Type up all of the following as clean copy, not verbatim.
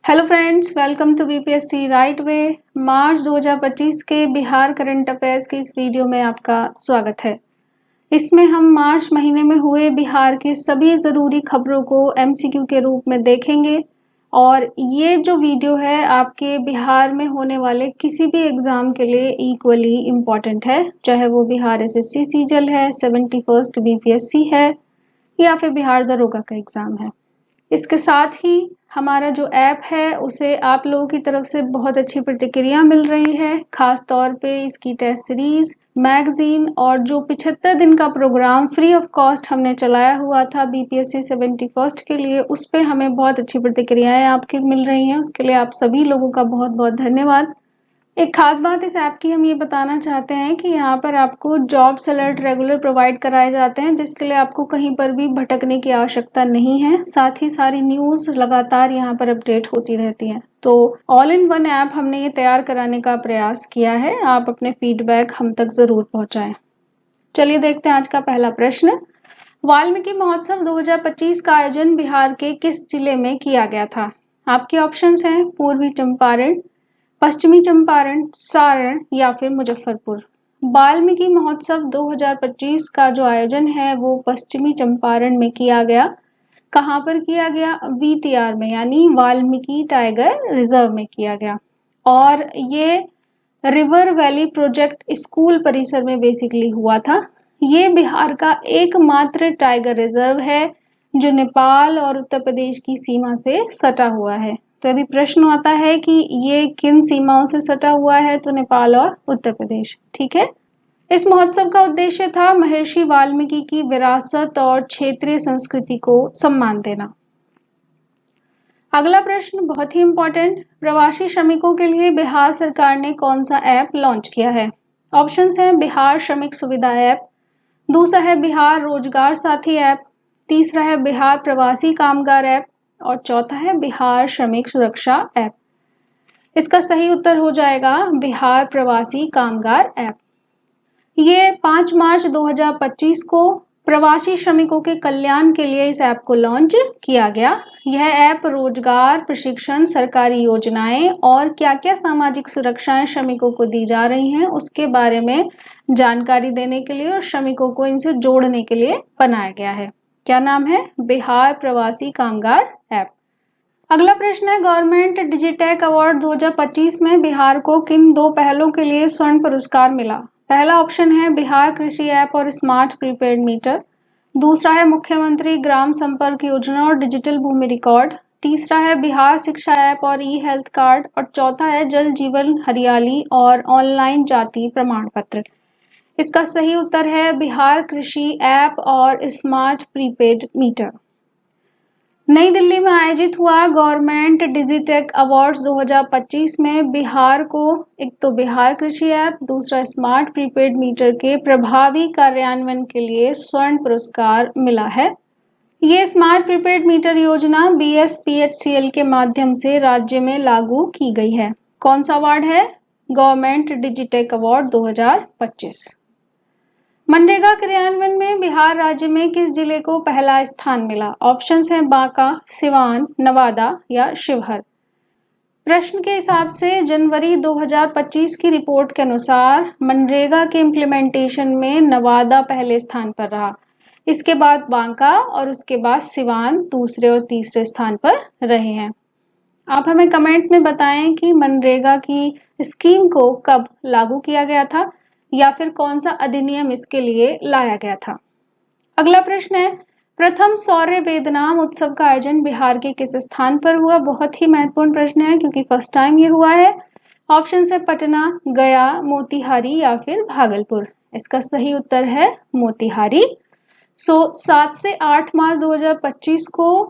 Hello friends, welcome to BPSC right way. March 2025 के Bihar current affairs के इस video में आपका स्वागत है। इसमें हम मार्च महीने में हुए बिहार के सभी ज़रूरी खबरों को एमसीक्यू के रूप में देखेंगे और ये जो वीडियो है आपके बिहार में होने वाले किसी भी एग्ज़ाम के लिए इक्वली इम्पॉर्टेंट है, चाहे वो बिहार एसएससी सीजल है, 71st बीपीएससी है या फिर बिहार दरोगा का एग्ज़ाम है। इसके साथ ही हमारा जो ऐप है उसे आप लोगों की तरफ से बहुत अच्छी प्रतिक्रिया मिल रही है, खास तौर पे इसकी टेस्ट सीरीज, मैगजीन और जो 75 दिन का प्रोग्राम फ्री ऑफ कॉस्ट हमने चलाया हुआ था बीपीएससी 71st के लिए, उस पे हमें बहुत अच्छी प्रतिक्रियाएं आपकी मिल रही हैं। उसके लिए आप सभी लोगों का बहुत बहुत धन्यवाद। एक खास बात इस ऐप की हम ये बताना चाहते हैं कि यहाँ पर आपको जॉब्स अलर्ट रेगुलर प्रोवाइड कराए जाते हैं, जिसके लिए आपको कहीं पर भी भटकने की आवश्यकता नहीं है। साथ ही सारी न्यूज़ लगातार यहाँ पर अपडेट होती रहती हैं। तो ऑल इन वन ऐप हमने ये तैयार कराने का प्रयास किया है। आप अपने फीडबैक हम तक ज़रूर पहुँचाएँ। चलिए देखते हैं आज का पहला प्रश्न। वाल्मीकि महोत्सव 2025 का आयोजन बिहार के किस जिले में किया गया था? आपके ऑप्शंस हैं पूर्वी चंपारण, पश्चिमी चंपारण, सारण या फिर मुजफ्फरपुर। वाल्मीकि महोत्सव 2025 का जो आयोजन है वो पश्चिमी चंपारण में किया गया। कहाँ पर किया गया? वीटीआर में, यानी वाल्मीकि टाइगर रिजर्व में किया गया। और ये रिवर वैली प्रोजेक्ट स्कूल परिसर में बेसिकली हुआ था। ये बिहार का एकमात्र टाइगर रिजर्व है जो नेपाल और उत्तर प्रदेश की सीमा से सटा हुआ है। तो यदि प्रश्न आता है कि ये किन सीमाओं से सटा हुआ है, तो नेपाल और उत्तर प्रदेश। ठीक है। इस महोत्सव का उद्देश्य था महर्षि वाल्मीकि की विरासत और क्षेत्रीय संस्कृति को सम्मान देना। अगला प्रश्न बहुत ही इंपॉर्टेंट। प्रवासी श्रमिकों के लिए बिहार सरकार ने कौन सा ऐप लॉन्च किया है? ऑप्शंस हैं बिहार श्रमिक सुविधा ऐप, दूसरा है बिहार रोजगार साथी ऐप, तीसरा है बिहार प्रवासी कामगार ऐप और चौथा है बिहार श्रमिक सुरक्षा ऐप। इसका सही उत्तर हो जाएगा बिहार प्रवासी कामगार ऐप। ये 5 मार्च 2025 को प्रवासी श्रमिकों के कल्याण के लिए इस ऐप को लॉन्च किया गया। यह ऐप रोजगार, प्रशिक्षण, सरकारी योजनाएं और क्या क्या सामाजिक सुरक्षाएं श्रमिकों को दी जा रही हैं उसके बारे में जानकारी देने के लिए और श्रमिकों को इनसे जोड़ने के लिए बनाया गया है। क्या नाम है? बिहार प्रवासी कामगार ऐप। अगला प्रश्न है गवर्नमेंट डिजिटेक अवार्ड 2025 में बिहार को किन 2 पहलों के लिए स्वर्ण पुरस्कार मिला? पहला ऑप्शन है बिहार कृषि ऐप और स्मार्ट प्रीपेड मीटर, दूसरा है मुख्यमंत्री ग्राम संपर्क योजना और डिजिटल भूमि रिकॉर्ड, तीसरा है बिहार शिक्षा ऐप और ई हेल्थ कार्ड और चौथा है जल जीवन हरियाली और ऑनलाइन जाति प्रमाण पत्र। इसका सही उत्तर है बिहार कृषि ऐप और स्मार्ट प्रीपेड मीटर। नई दिल्ली में आयोजित हुआ गवर्नमेंट डिजिटेक अवार्ड्स 2025 में बिहार को एक तो बिहार कृषि ऐप, दूसरा स्मार्ट प्रीपेड मीटर के प्रभावी कार्यान्वयन के लिए स्वर्ण पुरस्कार मिला है। ये स्मार्ट प्रीपेड मीटर योजना बीएसपीएचसीएल के माध्यम से राज्य में लागू की गई है। कौन सा अवार्ड है? Government Digitek award 2025। मनरेगा क्रियान्वयन में बिहार राज्य में किस जिले को पहला स्थान मिला? ऑप्शंस हैं बांका, सिवान, नवादा या शिवहर। प्रश्न के हिसाब से जनवरी 2025 की रिपोर्ट के अनुसार मनरेगा के इम्प्लीमेंटेशन में नवादा पहले स्थान पर रहा, इसके बाद बांका और उसके बाद सिवान दूसरे और तीसरे स्थान पर रहे हैं। आप हमें कमेंट में बताएं कि मनरेगा की स्कीम को कब लागू किया गया था या फिर कौन सा अधिनियम इसके लिए लाया गया था। अगला प्रश्न है प्रथम सौर्य वेदनाम उत्सव का आयोजन बिहार के किस स्थान पर हुआ? बहुत ही महत्वपूर्ण प्रश्न है क्योंकि फर्स्ट टाइम ये हुआ है। ऑप्शन है पटना, गया, मोतिहारी या फिर भागलपुर। इसका सही उत्तर है मोतिहारी। 7 से 8 मार्च 2025 को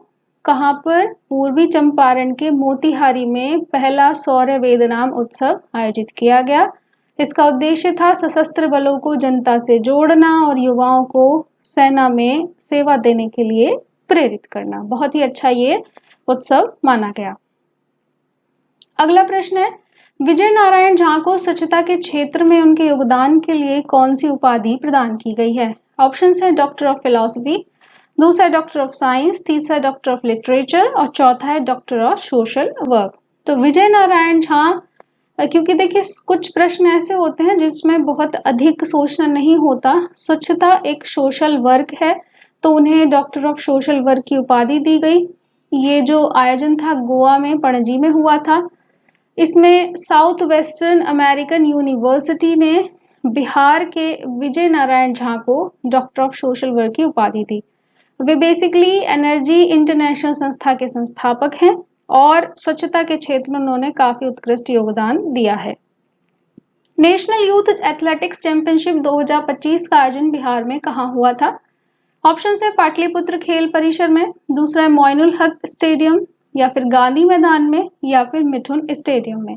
कहाँ पर? पूर्वी चंपारण के मोतिहारी में पहला सौर्य वेदनाम उत्सव आयोजित किया गया। इसका उद्देश्य था सशस्त्र बलों को जनता से जोड़ना और युवाओं को सेना में सेवा देने के लिए प्रेरित करना। बहुत ही अच्छा ये उत्सव माना गया। अगला प्रश्न है विजय नारायण झा को स्वच्छता के क्षेत्र में उनके योगदान के लिए कौन सी उपाधि प्रदान की गई है? ऑप्शंस हैं डॉक्टर ऑफ फिलॉसफी, दूसरा है डॉक्टर ऑफ साइंस, तीसरा डॉक्टर ऑफ लिटरेचर और चौथा है डॉक्टर ऑफ सोशल वर्क। तो विजय नारायण झा, क्योंकि देखिए कुछ प्रश्न ऐसे होते हैं जिसमें बहुत अधिक सोचना नहीं होता, स्वच्छता एक सोशल वर्क है तो उन्हें डॉक्टर ऑफ सोशल वर्क की उपाधि दी गई। ये जो आयोजन था गोवा में पणजी में हुआ था। इसमें साउथ वेस्टर्न अमेरिकन यूनिवर्सिटी ने बिहार के विजय नारायण झा को डॉक्टर ऑफ सोशल वर्क की उपाधि दी। वे बेसिकली एनर्जी इंटरनेशनल संस्था के संस्थापक हैं और स्वच्छता के क्षेत्र में उन्होंने काफी उत्कृष्ट योगदान दिया है। नेशनल यूथ एथलेटिक्स चैंपियनशिप 2025 का आयोजन बिहार में कहाँ हुआ था? ऑप्शन है पाटलिपुत्र खेल परिसर में, दूसरा है मोइनुल हक स्टेडियम, या फिर गांधी मैदान में, या फिर मिठुन स्टेडियम में।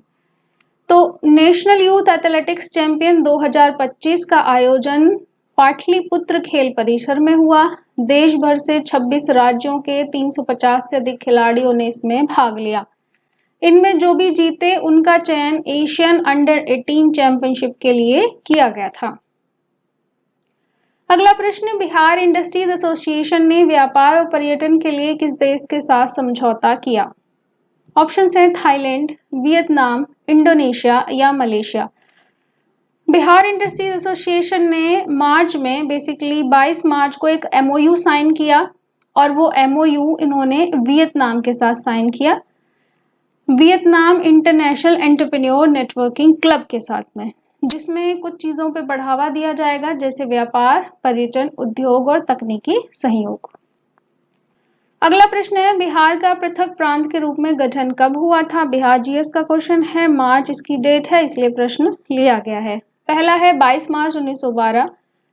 तो नेशनल यूथ एथलेटिक्स चैंपियन 2025 का आयोजन पाटलिपुत्र खेल परिसर में हुआ। देश भर से 26 राज्यों के 350 से अधिक खिलाड़ियों ने इसमें भाग लिया। इनमें जो भी जीते उनका चयन एशियन अंडर 18 चैंपियनशिप के लिए किया गया था। अगला प्रश्न, बिहार इंडस्ट्रीज एसोसिएशन ने व्यापार और पर्यटन के लिए किस देश के साथ समझौता किया? ऑप्शन है थाईलैंड, वियतनाम, इंडोनेशिया या मलेशिया। बिहार इंडस्ट्रीज एसोसिएशन ने मार्च में बेसिकली 22 मार्च को एक एमओयू साइन किया और वो एमओयू इन्होंने वियतनाम के साथ साइन किया, Vietnam international entrepreneur networking club के साथ में, जिसमें कुछ चीज़ों पे बढ़ावा दिया जाएगा जैसे व्यापार, पर्यटन, उद्योग और तकनीकी सहयोग। अगला प्रश्न है, बिहार का पृथक प्रांत के रूप में गठन कब हुआ था? बिहार जीएस का क्वेश्चन है, मार्च इसकी डेट है इसलिए प्रश्न लिया गया है। पहला है 22 मार्च 1912,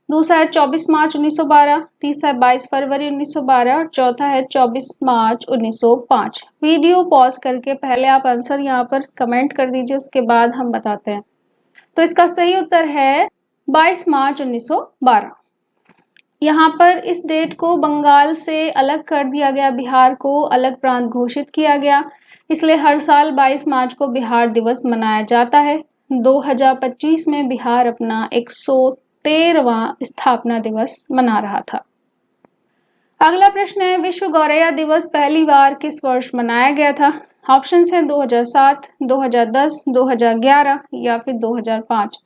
दूसरा है 24 मार्च 1912, तीसरा है 22 फरवरी 1912 और चौथा है 24 मार्च 1905। वीडियो पॉज करके पहले आप आंसर यहाँ पर कमेंट कर दीजिए, उसके बाद हम बताते हैं। तो इसका सही उत्तर है 22 मार्च 1912। यहाँ पर इस डेट को बंगाल से अलग कर दिया गया, बिहार को अलग प्रांत घोषित किया गया, इसलिए हर साल 22 मार्च को बिहार दिवस मनाया जाता है। 2025 में बिहार अपना 113वां स्थापना दिवस मना रहा था। अगला प्रश्न है, विश्व गौरैया दिवस पहली बार किस वर्ष मनाया गया था? ऑप्शन है 2007, 2010, 2011 या फिर 2005।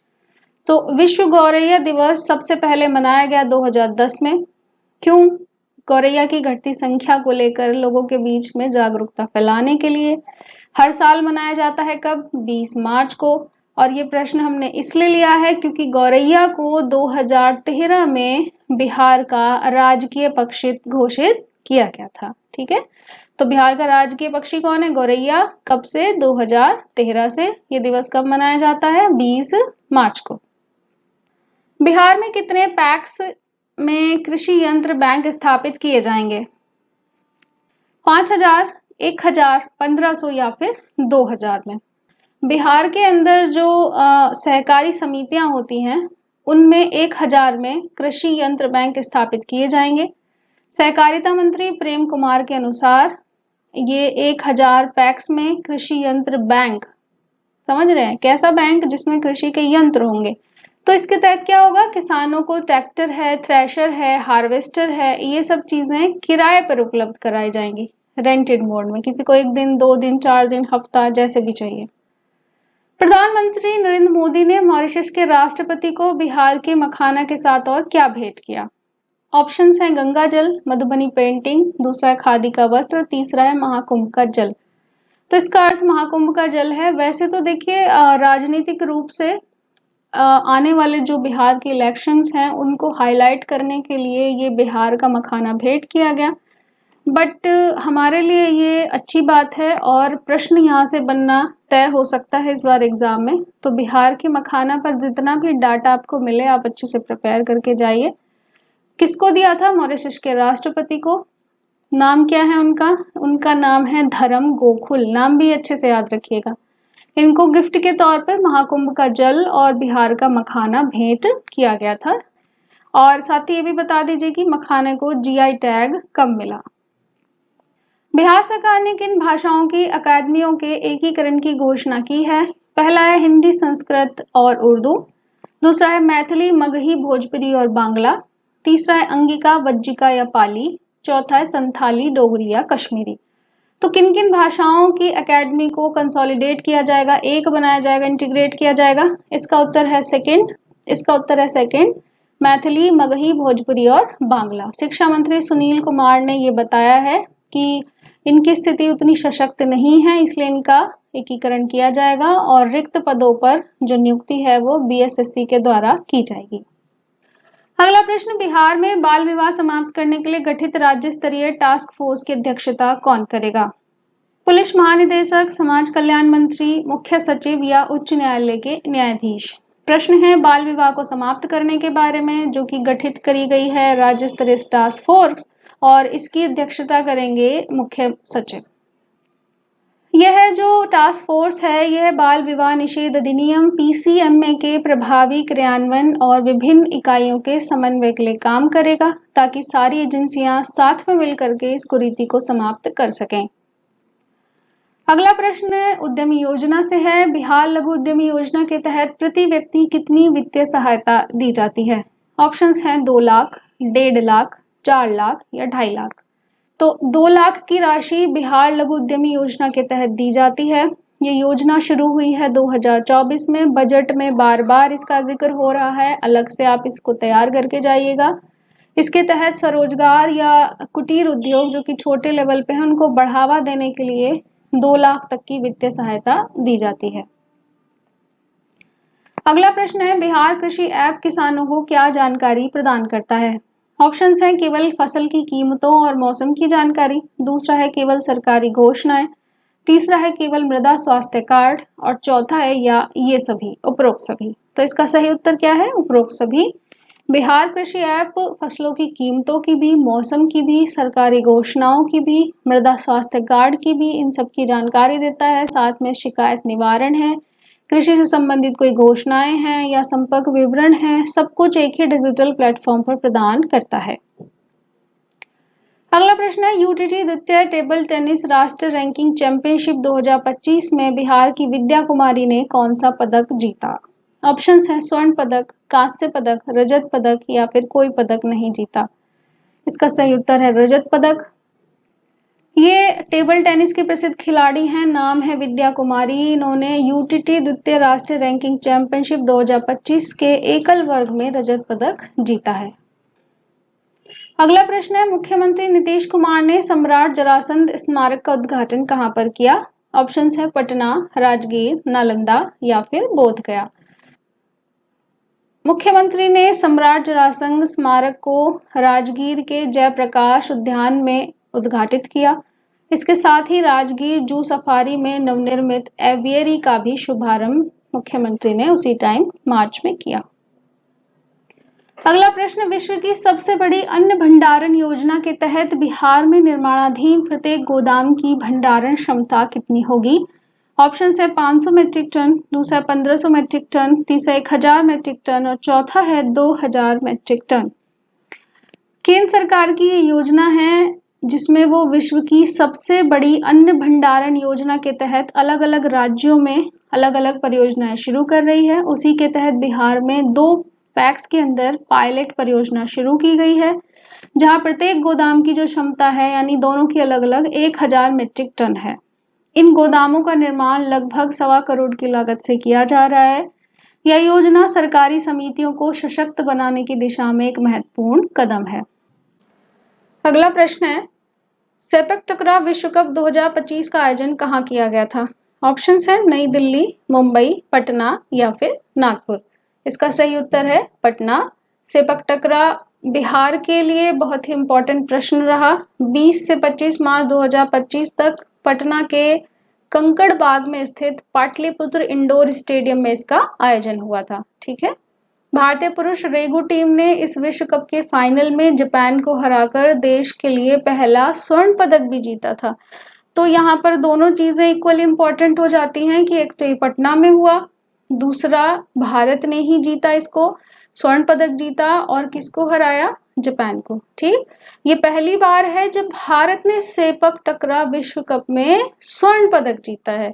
तो विश्व गौरैया दिवस सबसे पहले मनाया गया 2010 में। क्यों? गौरैया की घटती संख्या को लेकर लोगों के बीच में जागरूकता फैलाने के लिए। हर साल मनाया जाता है कब? 20 मार्च को। और ये प्रश्न हमने इसलिए लिया है क्योंकि गौरैया को 2013 में बिहार का राजकीय पक्षी घोषित किया गया था। ठीक है, तो बिहार का राजकीय पक्षी कौन है? गौरैया। कब से? 2013 से। ये दिवस कब मनाया जाता है? 20 मार्च को। बिहार में कितने पैक्स में कृषि यंत्र बैंक स्थापित किए जाएंगे? 5000, 1000, 1500 या फिर 2000 में। बिहार के अंदर जो सहकारी समितियां होती हैं उनमें 1000 में कृषि यंत्र बैंक स्थापित किए जाएंगे। सहकारिता मंत्री प्रेम कुमार के अनुसार ये 1000 पैक्स में कृषि यंत्र बैंक, समझ रहे हैं कैसा बैंक? जिसमें कृषि के यंत्र होंगे। तो इसके तहत क्या होगा? किसानों को ट्रैक्टर है, थ्रेशर है, हार्वेस्टर है, ये सब चीजें किराए पर उपलब्ध कराई जाएंगी, रेंटेड मोड में। किसी को 1 दिन, 2 दिन, 4 दिन, हफ्ता, जैसे भी चाहिए। प्रधानमंत्री नरेंद्र मोदी ने मॉरिशस के राष्ट्रपति को बिहार के मखाना के साथ और क्या भेंट किया? ऑप्शंस हैं गंगा जल, मधुबनी पेंटिंग, दूसरा है खादी का वस्त्र, तीसरा है महाकुंभ का जल। तो इसका अर्थ महाकुंभ का जल है। वैसे तो देखिए राजनीतिक रूप से आने वाले जो बिहार के इलेक्शंस हैं उनको हाईलाइट करने के लिए ये बिहार का मखाना भेंट किया गया, बट हमारे लिए ये अच्छी बात है और प्रश्न यहाँ से बनना तय हो सकता है इस बार एग्जाम में। तो बिहार के मखाना पर जितना भी डाटा आपको मिले आप अच्छे से प्रिपेयर करके जाइए। किसको दिया था? मॉरिशस के राष्ट्रपति को। नाम क्या है उनका? उनका नाम है धर्म गोकुल। नाम भी अच्छे से याद रखिएगा। इनको गिफ्ट के तौर पर महाकुंभ का जल और बिहार का मखाना भेंट किया गया था। और साथ ही ये भी बता दीजिए कि मखाने को जीआई टैग कब मिला। बिहार सरकार ने किन भाषाओं की अकादमियों के एकीकरण की घोषणा की है? पहला है हिंदी, संस्कृत और उर्दू, दूसरा है मैथिली, मगही, भोजपुरी और बांग्ला, तीसरा है अंगिका, वज्जिका या पाली, चौथा है संथाली, डोगरी या कश्मीरी। तो किन किन भाषाओं की एकेडमी को कंसोलिडेट किया जाएगा, एक बनाया जाएगा, इंटीग्रेट किया जाएगा? इसका उत्तर है सेकंड, मैथिली, मगही, भोजपुरी और बांग्ला। शिक्षा मंत्री सुनील कुमार ने ये बताया है कि इनकी स्थिति उतनी सशक्त नहीं है, इसलिए इनका एकीकरण किया जाएगा और रिक्त पदों पर जो नियुक्ति है वो बीएसएससी के द्वारा की जाएगी। अगला प्रश्न, बिहार में बाल विवाह समाप्त करने के लिए गठित राज्य स्तरीय टास्क फोर्स की अध्यक्षता कौन करेगा? पुलिस महानिदेशक, समाज कल्याण मंत्री, मुख्य सचिव या उच्च न्यायालय के न्यायाधीश? प्रश्न है बाल विवाह को समाप्त करने के बारे में, जो कि गठित करी गई है राज्य स्तरीय टास्क फोर्स और इसकी अध्यक्षता करेंगे मुख्य सचिव। यह जो टास्क फोर्स है यह बाल विवाह निषेध अधिनियम पीसीएमए के प्रभावी क्रियान्वयन और विभिन्न इकाइयों के समन्वय के लिए काम करेगा ताकि सारी एजेंसियां साथ में मिलकर के इस कुरीति को समाप्त कर सकें। अगला प्रश्न उद्यमी योजना से है। बिहार लघु उद्यमी योजना के तहत प्रति व्यक्ति कितनी वित्तीय सहायता दी जाती है? ऑप्शंस हैं 2 लाख, 1.5 लाख, 4 लाख या 2.5 लाख। तो 2 लाख की राशि बिहार लघु उद्यमी योजना के तहत दी जाती है। ये योजना शुरू हुई है 2024 में। बजट में बार बार इसका जिक्र हो रहा है, अलग से आप इसको तैयार करके जाइएगा। इसके तहत स्वरोजगार या कुटीर उद्योग जो कि छोटे लेवल पे हैं उनको बढ़ावा देने के लिए 2 लाख तक की वित्तीय सहायता दी जाती है। अगला प्रश्न है बिहार कृषि ऐप किसानों को क्या जानकारी प्रदान करता है? ऑप्शंस हैं केवल फसल की कीमतों और मौसम की जानकारी, दूसरा है केवल सरकारी घोषणाएं, तीसरा है केवल मृदा स्वास्थ्य कार्ड और चौथा है या ये सभी, उपरोक्त सभी। तो इसका सही उत्तर क्या है? उपरोक्त सभी। बिहार कृषि ऐप फसलों की कीमतों की भी, मौसम की भी, सरकारी घोषणाओं की भी, मृदा स्वास्थ्य कार्ड की भी, इन सब की जानकारी देता है। साथ में शिकायत निवारण है, कृषि से संबंधित कोई घोषणाएं हैं या संपर्क विवरण है, सब कुछ एक ही डिजिटल प्लेटफॉर्म पर प्रदान करता है। अगला प्रश्न है यूटीटी द्वितीय टेबल टेनिस राष्ट्रीय रैंकिंग चैंपियनशिप 2025 में बिहार की विद्या कुमारी ने कौन सा पदक जीता? ऑप्शंस हैं स्वर्ण पदक, कांस्य पदक, रजत पदक या फिर कोई पदक नहीं जीता। इसका सही उत्तर है रजत पदक। ये टेबल टेनिस की प्रसिद्ध खिलाड़ी हैं, नाम है विद्या कुमारी। इन्होंने यूटीटी द्वितीय राष्ट्रीय रैंकिंग चैंपियनशिप 2025 के एकल वर्ग में रजत पदक जीता है। अगला प्रश्न है मुख्यमंत्री नीतीश कुमार ने सम्राट जरासंध स्मारक का उद्घाटन कहां पर किया? ऑप्शंस है पटना, राजगीर, नालंदा या फिर बोधगया। मुख्यमंत्री ने सम्राट जरासंध स्मारक को राजगीर के जयप्रकाश उद्यान में उद्घाटित किया। इसके साथ ही राजगीर जू सफारी में नवनिर्मित एवियरी का भी शुभारंभ मुख्यमंत्री ने उसी टाइम मार्च में किया। अगला प्रश्न विश्व की सबसे बड़ी अन्न भंडारण योजना के तहत बिहार में निर्माणाधीन प्रत्येक गोदाम की भंडारण क्षमता कितनी होगी? ऑप्शन है 500 मीट्रिक टन, दूसरा 1500 मीट्रिक टन, तीसरा 1000 मीट्रिक टन और चौथा है 2000 मीट्रिक टन। केंद्र सरकार की ये योजना है जिसमें वो विश्व की सबसे बड़ी अन्न भंडारण योजना के तहत अलग अलग राज्यों में अलग अलग परियोजनाएं शुरू कर रही है। उसी के तहत बिहार में 2 पैक्स के अंदर पायलट परियोजना शुरू की गई है, जहां प्रत्येक गोदाम की जो क्षमता है यानी दोनों की अलग अलग 1000 मीट्रिक टन है। इन गोदामों का निर्माण लगभग 1.25 करोड़ की लागत से किया जा रहा है। यह योजना सरकारी समितियों को सशक्त बनाने की दिशा में एक महत्वपूर्ण कदम है। अगला प्रश्न है सेपक टकरा विश्व कप 2025 का आयोजन कहाँ किया गया था? ऑप्शंस है नई दिल्ली, मुंबई, पटना या फिर नागपुर। इसका सही उत्तर है पटना। सेपक टकरा बिहार के लिए बहुत ही इम्पोर्टेंट प्रश्न रहा। 20 से 25 मार्च 2025 तक पटना के कंकड़ बाग में स्थित पाटलिपुत्र इंडोर स्टेडियम में इसका आयोजन हुआ था। ठीक है। भारतीय पुरुष रेगू टीम ने इस विश्व कप के फाइनल में जापान को हराकर देश के लिए पहला स्वर्ण पदक भी जीता था। तो यहाँ पर दोनों चीजें इक्वली इम्पोर्टेंट हो जाती हैं कि एक तो ये पटना में हुआ, दूसरा भारत ने ही जीता, इसको स्वर्ण पदक जीता और किसको हराया? जापान को। ठीक, ये पहली बार है जब भारत ने सेपक टकरा विश्व कप में स्वर्ण पदक जीता है।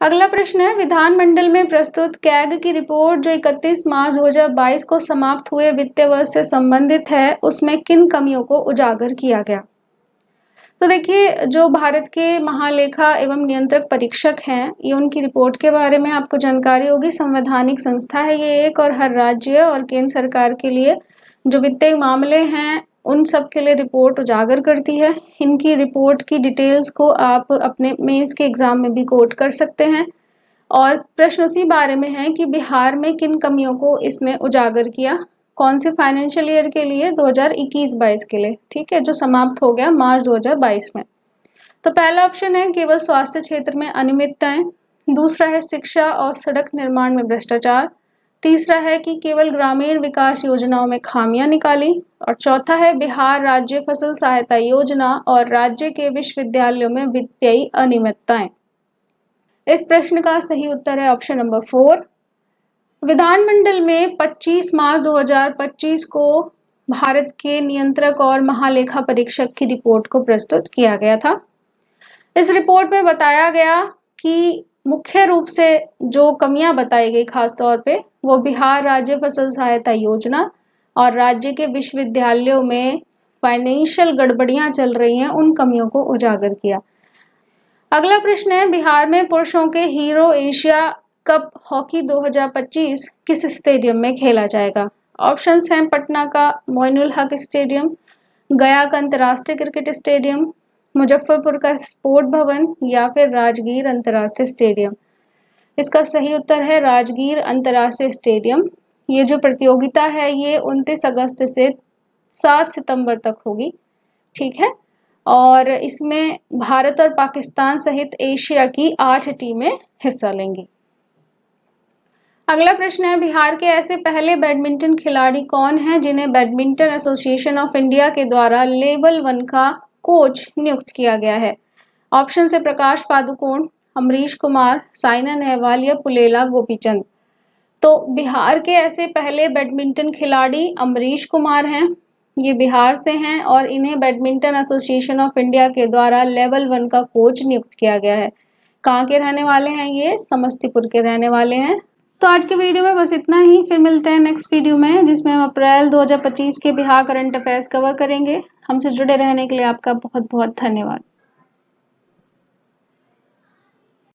अगला प्रश्न है, विधानमंडल में प्रस्तुत कैग की रिपोर्ट जो 31 मार्च 2022 को समाप्त हुए वित्तीय वर्ष से संबंधित है, उसमें किन कमियों को उजागर किया गया? तो देखिए, जो भारत के महालेखा एवं नियंत्रक परीक्षक हैं, ये उनकी रिपोर्ट के बारे में आपको जानकारी होगी। संवैधानिक संस्था है ये एक, और हर राज्य और केंद्र सरकार के लिए जो वित्तीय मामले हैं उन सब के लिए रिपोर्ट उजागर करती है। इनकी रिपोर्ट की डिटेल्स को आप अपने मेंस के एग्जाम में भी कोट कर सकते हैं। और प्रश्न उसी बारे में है कि बिहार में किन कमियों को इसने उजागर किया, कौन से फाइनेंशियल ईयर के लिए, 2021-22 के लिए, ठीक है, जो समाप्त हो गया मार्च 2022 में। तो पहला ऑप्शन है केवल स्वास्थ्य क्षेत्र में अनियमितताएं, दूसरा है शिक्षा और सड़क निर्माण में भ्रष्टाचार, तीसरा है कि केवल ग्रामीण विकास योजनाओं में खामियां निकाली, और चौथा है बिहार राज्य फसल सहायता योजना और राज्य के विश्वविद्यालयों में वित्तीय अनियमितताएं। इस प्रश्न का सही उत्तर है ऑप्शन नंबर 4। विधानमंडल में 25 मार्च 2025 को भारत के नियंत्रक और महालेखा परीक्षक की रिपोर्ट को प्रस्तुत किया गया था। इस रिपोर्ट में बताया गया कि मुख्य रूप से जो कमियां बताई गई खास तौर पे, वो बिहार राज्य फसल सहायता योजना और राज्य के विश्वविद्यालयों में फाइनेंशियल गड़बड़ियां चल रही हैं, उन कमियों को उजागर किया। अगला प्रश्न है, बिहार में पुरुषों के हीरो एशिया कप हॉकी 2025 किस स्टेडियम में खेला जाएगा? ऑप्शंस हैं पटना का मोइनुल हक स्टेडियम, गया का अंतर्राष्ट्रीय क्रिकेट स्टेडियम, मुजफ्फरपुर का स्पोर्ट भवन, या फिर राजगीर अंतर्राष्ट्रीय स्टेडियम। इसका सही उत्तर है राजगीर अंतर्राष्ट्रीय स्टेडियम। ये जो प्रतियोगिता है ये 29 अगस्त से 7 सितंबर तक होगी, ठीक है, और इसमें भारत और पाकिस्तान सहित एशिया की 8 टीमें हिस्सा लेंगी। अगला प्रश्न है, बिहार के ऐसे पहले बैडमिंटन खिलाड़ी कौन हैं जिन्हें बैडमिंटन एसोसिएशन ऑफ इंडिया के द्वारा लेवल 1 का कोच नियुक्त किया गया है? ऑप्शन है प्रकाश पादुकोण, अमरीश कुमार, साइना नेहवाल या पुलेला गोपीचंद। तो बिहार के ऐसे पहले बैडमिंटन खिलाड़ी अमरीश कुमार हैं, ये बिहार से हैं और इन्हें बैडमिंटन एसोसिएशन ऑफ इंडिया के द्वारा लेवल 1 का कोच नियुक्त किया गया है। कहाँ के रहने वाले हैं ये? समस्तीपुर के रहने वाले हैं। तो आज के वीडियो में बस इतना ही, फिर मिलते हैं नेक्स्ट वीडियो में जिसमें हम अप्रैल 2025 के बिहार करंट अफेयर्स कवर करेंगे। हमसे जुड़े रहने के लिए आपका बहुत बहुत धन्यवाद।